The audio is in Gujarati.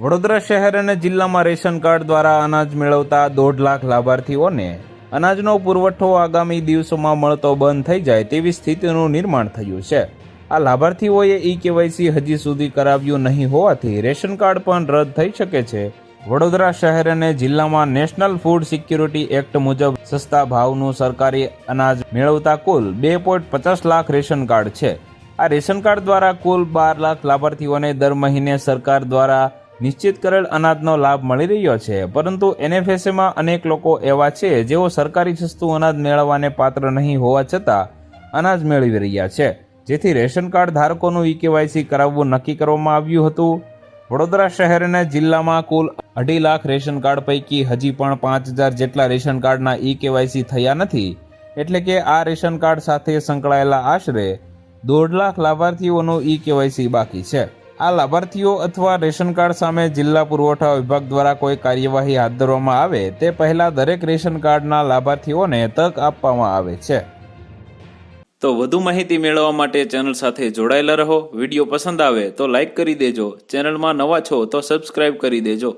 વડોદરા શહેર અને જિલ્લામાં રેશન કાર્ડ દ્વારા અનાજ મેળવતા 1.5 લાખ લાભાર્થીઓને અનાજનો પુરવઠો આગામી દિવસોમાં મળતો બંધ થઈ જાય તેવી સ્થિતિનું નિર્માણ થયું છે। આ લાભાર્થીઓએ ઈ-કેવાયસી હજી સુધી કરાવ્યું નહીં હોવાથી રેશન કાર્ડ પણ રદ થઈ શકે છે। વડોદરા શહેર અને જિલ્લામાં નેશનલ ફૂડ સિક્યુરિટી એક્ટ મુજબ સસ્તા ભાવનું સરકારી અનાજ મેળવતા કુલ 2.50 લાખ રેશન કાર્ડ છે। આ રેશન કાર્ડ દ્વારા કુલ 12 લાખ લાભાર્થીઓને દર મહિને સરકાર દ્વારા નિશ્ચિત કરેલ અનાજનો લાભ મળી રહ્યો છે, પરંતુ NFSAમાં અનેક લોકો એવા છે જેઓ સરકારી સસ્તું અનાજ મેળવવાને પાત્ર નહીં હોવા છતાં અનાજ મેળવી રહ્યા છે, જેથી રેશન કાર્ડ ધારકોનું ઈ-કેવાયસી કરાવવું નક્કી કરવામાં આવ્યું હતું। વડોદરા શહેર અને જિલ્લામાં કુલ 2.5 લાખ રેશન કાર્ડ પૈકી હજી પણ 5000 જેટલા રેશન કાર્ડના ઈ-કેવાયસી થયા નથી, એટલે કે આ રેશન કાર્ડ સાથે સંકળાયેલા આશરે 1.5 લાખ લાભાર્થીઓનું ઈ-કેવાયસી બાકી છે। આ લાભાર્થીઓ અથવા રેશન કાર્ડ સામે જિલ્લા પુરવઠા વિભાગ દ્વારા કોઈ કાર્યવાહી હાથ ધરવામાં આવે તે પહેલા દરેક રેશન કાર્ડના લાભાર્થીઓને તક આપવામાં આવે છે। તો વધુ માહિતી મેળવવા માટે ચેનલ સાથે જોડાયેલા રહો। વિડીયો પસંદ આવે તો લાઈક કરી દેજો, ચેનલમાં નવા છો તો સબસ્ક્રાઇબ કરી દેજો।